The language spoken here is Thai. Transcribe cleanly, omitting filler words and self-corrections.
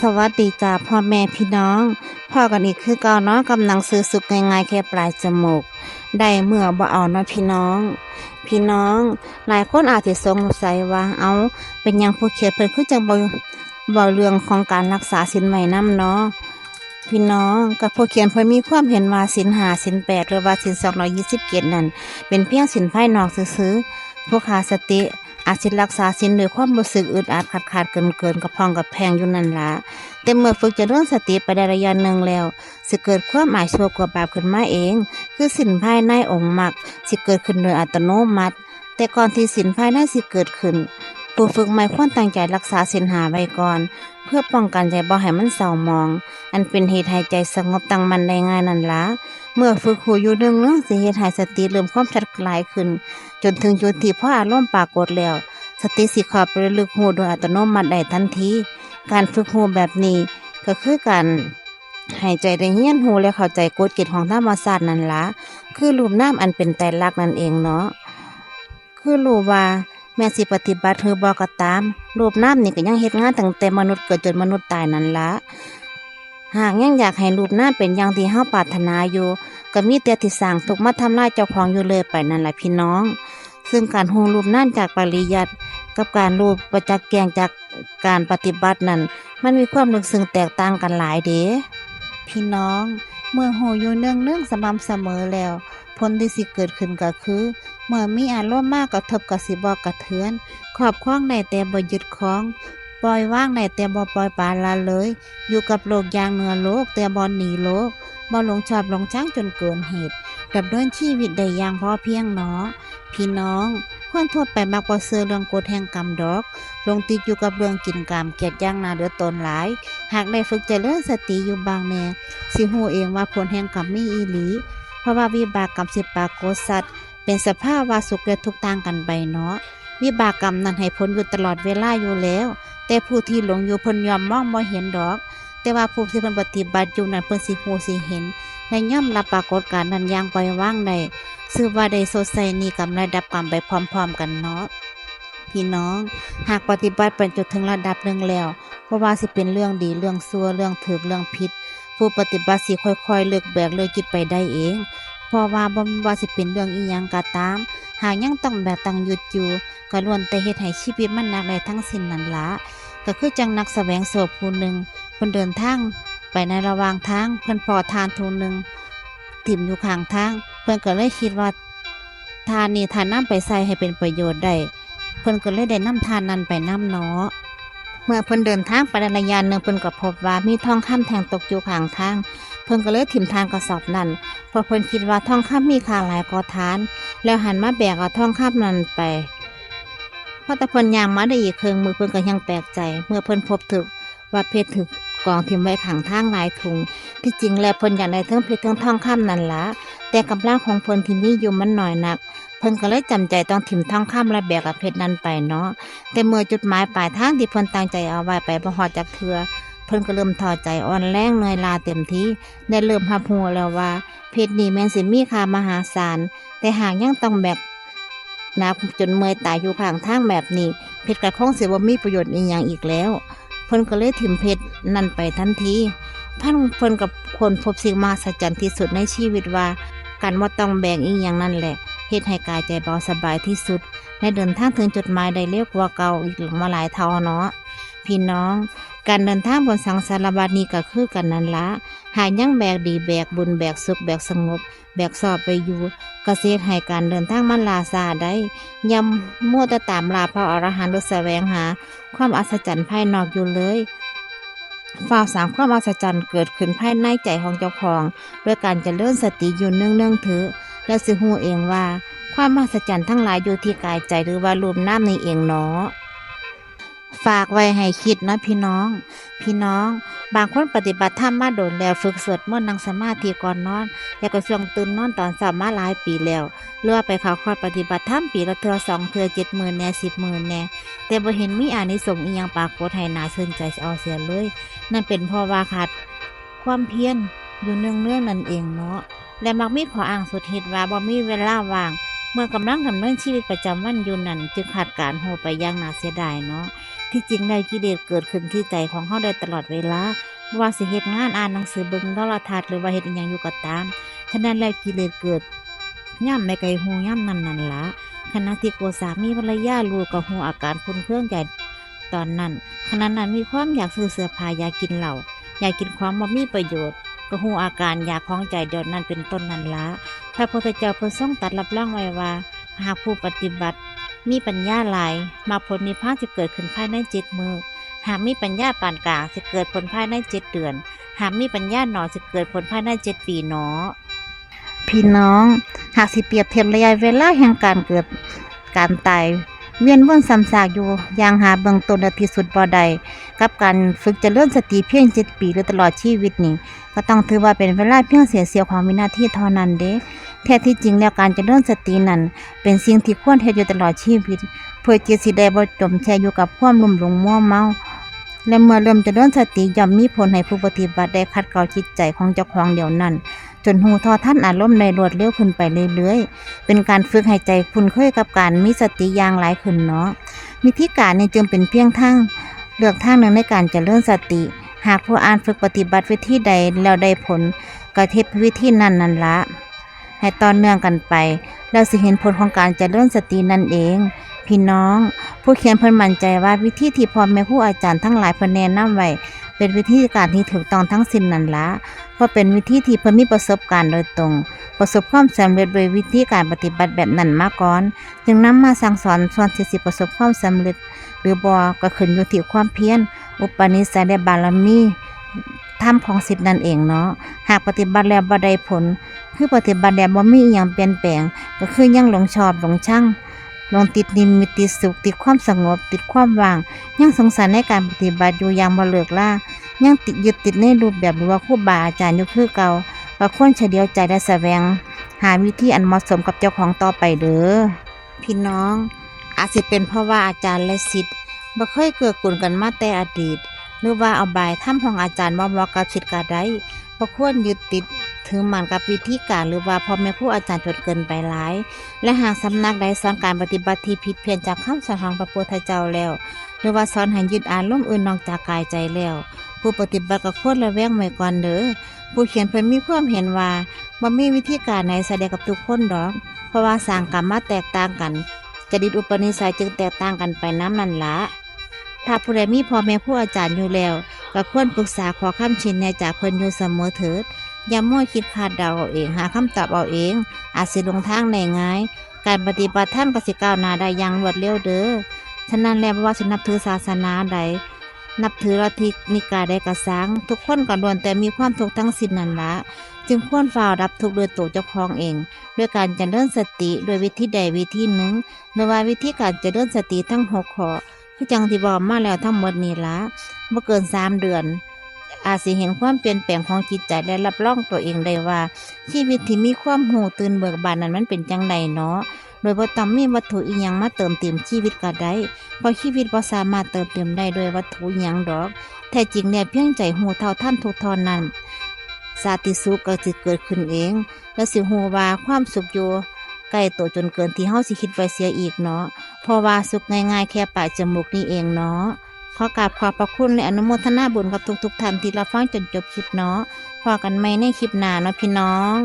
สวัสดีจ้าพ่อแม่พี่น้องพ่อกันอีกคือเก่าเนาะกำลังซื้อสุกง่ายๆแค่ปลายจมูกได้เมื่อบ่เอาเนาะพี่น้องหลายคนอาจจะสงสัยว่าเอาเป็นหยังผู้เขียนเพิ่นคือจังบ่เรื่องของการรักษาศีลไว้นำเนาะพี่น้องกับผู้เขียนเพิ่นมีความเห็นว่าศีล5ศีล8หรือว่าศีล227นั่นเป็นเพียงศีลภายนอกซื่อๆผู้ขาดสติอาจสิรักษาศีลด้วยความรู้สึกอึดอัดขาดเกินกับพองกับแพงอยู่นั่นล่ะแต่เมื่อฝึกเจริญสติไปได้ระยะหนึ่งแล้วสิเกิดความหมายชั่วกว่าบาปขึ้นมาเองคือศีลภายในองค์มรรคสิเกิดขึ้นโดยอัตโนมัติแต่ก่อนที่ศีลภายในสิเกิดขึ้นผู้ฝึกใหม่ควรตั้งใจรักษาศีล5ไว้ก่อนเพื่อป้องกันใจบ่ให้มันเศร้าหมองอันเป็นเหตุให้ใจสงบตั้งมั่นได้ง่ายนั่นล่ะเมื่อฝึกหูอยู่เรื่องสิเฮ็ดให้สติเริ่มความชัดหลายขึ้นจนถึงจุดที่พออารมณ์ปรากฏแล้วสติสิเข้าไประลึกหูโดยอัตโนมัติได้ทันทีการฝึกหูแบบนี้ก็คือการให้ใจได้เรียนรู้และเข้าใจกฎเกณฑ์ของธรรมชาตินั่นล่ะคือรูปนามอันเป็นไตรลักษณ์นั่นเองเนาะคือรู้ว่าแม้สิปฏิบัติหรือบ่ก็ตามรูปนามนี่ก็ยังเฮ็ดงานตั้งแต่มนุษย์เกิดจนมนุษย์ตายนั่นล่ะหากยังอยากให้รูปนามเป็นอย่างที่เฮาปรารถนาอยู่ก็มีแต่ที่สร้างทุกข์มาทำลายเจ้าของอยู่เลยไปนั่นแหละพี่น้องซึ่งการรู้รูปนามจากปริยัติกับการรู้ประจักษ์แจ้งจากการปฏิบัตินั้นมันมีความลึกซึ้งแตกต่างกันหลายเด้พี่น้องเมื่อรู้อยู่เนื่องสม่ำเสมอแล้วผลที่สิเกิดขึ้นก็คือเมื่อมีอารมณ์มากกระทบก็สิบ่กระเทือนครอบครองได้แต่บ่ยึดครองปล่อยวางได้แต่บ่ปล่อยปละละเลยอยู่กับโลกอย่างเหนือโลกแต่บ่หนีโลกบ่หลงชอบหลงชังจนเกินเหตุดำเนินชีวิตได้อย่างพอเพียงเนาะพี่น้องคนทั่วไปมักบ่เชื่อเรื่องกฎแห่งกรรมดอกลงติดอยู่กับเรื่องกินกามเกียรติอย่างน่าเดือดตนหลายหากได้ฝึกเจริญสติอยู่บางแน่สิฮู้เองว่าผลแห่งกรรมมีอีหลีเพราะว่าวิบากกรรมสิปรากฏสัตว์เป็นสภาวะสุขและทุกข์ต่างกันไปเนาะวิบากกรรมนั้นให้ผลอยู่ตลอดเวลาอยู่แล้วแต่ผู้ที่หลงอยู่เพิ่นยอมมองบ่เห็นดอกแต่ว่าผู้ที่เพิ่นปฏิบัติอยู่นั้นเพิ่นสิฮู้สิเห็นและยอมรับปรากฏการณ์นั้นอย่างปล่อยวางได้ชื่อว่าได้สดใสหนี้กรรมและดับกรรมไปพร้อมๆกันเนาะพี่น้องหากปฏิบัติไปจนถึงระดับหนึ่งแล้วบ่ว่าสิเป็นเรื่องดีเรื่องชั่วเรื่องถูกเรื่องผิดผู้ปฏิบัติสิค่อยๆเลิกแบกเลิกจิตไปได้เองเพราะว่าบ่ว่าสิเป็นเรื่องอีหยังก็ตามหากยังต้องแบกตั้งหยุดอยู่ก็ล้วนแต่เฮ็ดให้ชีวิตมันหนักได้ทั้งสิ้นนั่นล่ะก็คือจังนักแสวงโศกผู้หนึ่งเพิ่นเดินทางไปในระหว่างทางเพิ่นพอทานทูนึงถิ่มอยู่ข้างทางเพิ่นก็เลยคิดว่าทานนี้ทานนำไปใส่ให้เป็นประโยชน์ได้เพิ่นก็เลยได้นำทานนั้นไปนำเนาะเมื่อเพิ่นเดินทางไประยะหนึ่งเพิ่นก็พบว่ามีทองคำแท่งตกอยู่ข้างทางเพิ่นก็เลยถิ่มทานกระสอบนั้นเพราะเพิ่นคิดว่าทองคำมีค่าหลายกว่าทานแล้วหันมาแบกเอาทองคำนั้นไปพอแต่เพิ่นย่างมาได้อีกครึ่งมือเพิ่นก็ยังแปลกใจเมื่อเพิ่นพบถึกว่าเพชรถึกกองถิ่มไว้ข้างทางหลายถุงที่จริงแล้วเพิ่นอยากได้ทั้งเพชรทั้งทองคำนั่นล่ะแต่กำลังของเพิ่นที่มีอยู่มันน้อยนักเพิ่นก็เลยจำใจต้องถิ่มทองคำและแบกกับเพชรนั้นไปเนาะแต่เมื่อจุดหมายปลายทางที่เพิ่นตั้งใจเอาไว้ไปบ่ฮอดจักเทื่อเพิ่นก็เริ่มท้อใจอ่อนแรงเหนื่อยล้าเต็มทีได้เริ่มรับรู้แล้วว่าเพชรนี้แม้นสิมีค่ามหาศาลแต่หากยังต้องแบกนับจนเมื่อยตายอยู่ข้างทางแบบนี้เพชรก็คงสิบ่มีประโยชน์อีหยังอีกแล้วเพิ่นก็เลยถิ่มเพชรนั่นไปทันทีเพิ่นกับคนพบสิ่งมหัศจรรย์ที่สุดในชีวิตว่าการบ่ต้องแบกอีหยังนั่นแหละเฮ็ดให้กายใจเบาสบายที่สุดและเดินทางถึงจุดหมายได้เร็วกว่าเก่าอีกมาหลายเท่าเนาะพี่น้องการเดินทางบนสังสารวัฏนี้ก็คือกันนั่นละหากยังแบกดีแบกบุญแบกสุขแบกสงบแบกสอบไปอยู่ก็สิเฮ็ดให้การเดินทางมันล่าช้าได้ยำมัวแต่ตามล่าพระอรหันต์หรือแสวงหาความอัศจรรย์ภายนอกอยู่เลยฝ่าวสร้างความอัศจรรย์เกิดขึ้นภายในใจของเจ้าของด้วยการเจริญสติอยู่เนืองๆถือแล้วสิฮู้เองว่าความมหัศจรรย์ทั้งหลายอยู่ที่กายใจหรือว่ารูปนามนี้เองเนาะฝากไว้ให้คิดเนาะพี่น้องบางคนปฏิบัติธรรมมาโดนแล้วฝึกสวดมนต์นั่งสมาธิก่อนนอนแล้วก็ช่วงตื่นนอนตอนเช้ามาหลายปีแล้วหรือว่าไปเข้าคอร์สปฏิบัติธรรมปีละเทื่อ2เทื่อ70,000แน่10,000แน่แต่บ่เห็นมีอานิสงส์อีหยังปรากฏให้น่าสนใจเอาเสียเลยนั่นเป็นเพราะว่าขาดความเพียรอยู่เนืองๆนั่นเองเนาะและมักมีข้ออ้างสุดฮิตว่าบ่มีเวลาว่าง เมื่อกำลังดำเนินชีวิตประจำวันอยู่นั่นจึงขาดการโหไปอย่างน่าเสียดายเนาะที่จริงแล้วกิเลสเกิดขึ้นที่ใจของเฮาได้ตลอดเวลาบ่ว่าสิเฮ็ดงานอ่านหนังสือเบิ่งโทรทัศน์หรือว่าเฮ็ดอีหยังอยู่ก็ตามฉะนั้นแล้วกิเลสเกิดย่ำในไกหูย่ำนั่นล่ะขณะที่ตัวสามีภรรยาลูกก็หูอาการคุ้นเครื่องใจตอนนั้นขณะนั้นมีความอยากซื้อเสื้อผ้าอยากกินเหล้าอยากกินความบ่มีประโยชน์ก็หูอาการอยากของใจเดี๋ยวนั้นเป็นต้นนั่นล่ะพระพุทธเจ้าเพิ่นทรงตรัสรับรองไว้ว่าหากผู้ปฏิบัติมีปัญญาหลายมรรคผลนิพพานจะเกิดขึ้นภายใน7 มื้อหากมีปัญญาปานกลางจะเกิดผลภายใน7 เดือนหากมีปัญญาหนอจะเกิดผลภายใน7 ปีหนอพี่น้องหากสิเปรียบเทียบระยะเวลาแห่งการเกิดการตายเวียนวนซ้ำซากอยู่อย่างหาเบื้องต้นและที่สุดบ่ได้กับการฝึกเจริญสติเพียง7 ปีหรือตลอดชีวิตนี่ก็ต้องถือว่าเป็นเวลาเพียงเสี้ยวของวินาทีเท่านั้นเด้แท้ที่จริงแล้วการเจริญสตินั้นเป็นสิ่งที่ควรเฮ็ดอยู่ตลอดชีวิตเพื่อจิตสิได้บ่จมแช่อยู่กับความลุ่มหลงมัวเมาและเมื่อเริ่มเจริญสติย่อมมีผลให้ผู้ปฏิบัติได้ขัดเกลาจิตใจของเจ้าของเดี๋ยวนั้นจนหูทอทันอารมณ์ในรวดเร็วขึ้นไปเรื่อยๆเป็นการฝึกให้ใจคุ้นเคยกับการมีสติอย่างหลายขึ้นเนาะวิธีการนี้จึงเป็นเพียงทางเลือกทางหนึ่งในการเจริญสติหากผู้อ่านฝึกปฏิบัติวิธีใดแล้วได้ผลก็เทศวิธีนั้นนั่นละให้ต่อเนื่องกันไปแล้วสิเห็นผลของการเจริญสตินั่นเองพี่น้องผู้เขียนเพิ่นมั่นใจว่าวิธีที่พ่อแม่ครูอาจารย์ทั้งหลายเพิ่นแนะนำไว้เป็นวิธีการที่ถูกต้องทั้งสิ้นนั่นละเพราะเป็นวิธีที่เพิ่นมีประสบการณ์โดยตรงประสบความสำเร็จโดยวิธีการปฏิบัติแบบนั้นมาก่อนจึงนำมาสั่งสอนส่วนที่สิประสบความสำเร็จหรือบ่ก็ขึ้นอยู่ที่ความเพียรอุปนิสัยและบารมีธรรมของศิษย์นั่นเองเนาะหากปฏิบัติแล้วบ่ได้ผลคือปฏิบัติแล้วบ่มีอิหยังเปลี่ยนแปลงก็คือยังหลงชอบหลงชังลงติดนิมิตติดสุขติดความสงบติดความว่างยังสงสัยในการปฏิบัติอยู่อย่างบ่เลิกล่ายังติดยึดติดในรูปแบบหรือว่าครูบาอาจารย์อยู่คือเก่าก็ควรเฉลียวใจและแสวงหาวิธีอันเหมาะสมกับเจ้าของต่อไปเด้อพี่น้องอาจสิเป็นเพราะว่าอาจารย์และศิษย์บ่เคยเกื้อกูลกันมาแต่อดีตหรือว่าเอาบายธรรมของอาจารย์มาบอกกับศิษย์ก็ได้บ่ควรยึดติดถือมั่นกับวิธีการหรือว่าพ่อแม่ครูอาจารย์จนเกินไปหลายและหากสำนักใดสอนการปฏิบัติที่ผิดเพี้ยนจากคำสอนของพระพุทธเจ้าแล้วหรือว่าสอนให้ยึดอารมณ์อื่นนอกจากกายใจแล้วผู้ปฏิบัติก็ควรระแวงไว้ก่อนเด้อผู้เขียนเพิ่นมีความเห็นว่าบ่มีวิธีการไหนแสดงกับทุกคนดอกเพราะว่าสร้างกรรมมาแตกต่างกันจริตอุปนิสัยจึงแตกต่างกันไปน้ำนั่นละถ้าผู้ใดมีพ่อแม่ครูอาจารย์อยู่แล้วก็ควรปรึกษาขอคำชี้แนะจากเพิ่นอยู่เสมอเถิดอย่ามั่วคิดคาดเดาเอาเองหาคำตอบเอาเองอาจสิลงทางได้ง่ายการปฏิบัติธรรมก็สิก้าวหน้าได้อย่างรวดเร็วเด้อฉะนั้นแล้วบ่ว่าสินับถือศาสนาใดนับถือลัทธินิกายใดก็สร้างทุกคนก็ล้วนแต่มีความทุกข์ทั้งสิ้นนั่นละจึงควรฝ่ารับทุกข์โดยตัวเจ้าของเองด้วยการเจริญสติโดยวิธีใดวิธีหนึ่งหรือว่าวิธีการเจริญสติทั้ง6 ข้อคือจังที่บอกมาแล้วทั้งหมดนี้ละบ่เกิน3 เดือนอาจสิเห็นความเปลี่ยนแปลงของจิตใจและรับรองตัวเองได้ว่าชีวิตที่มีความหูตื่นเบิกบานนั้นมันเป็นจังไดเนาะโดยบ่ต้องมีวัตถุอีหยังมาเติมเต็มชีวิตก็ได้เพราะชีวิตบ่สามารถเติมเต็มได้ด้วยวัตถุอิหยังดอกแท้จริงเนี่ยเพียงใจหูเท่าทันทุกทอนนั้นสาติสุขก็สิเกิดขึ้นเองและสิฮู้ว่าความสุขอยู่ใกล้ตัวจนเกินที่เฮาสิคิดไว้เสียอีกเนาะเพราะว่าสุขง่ายๆแค่ปลายจมูกนี่เองเนาะขอกราบขอบพระคุณและอนุโมทนาบุญกับทุกๆท่านที่รับฟังจนจบคลิปเนาะพอกันใหม่ในคลิปหน้าเนาะพี่น้อง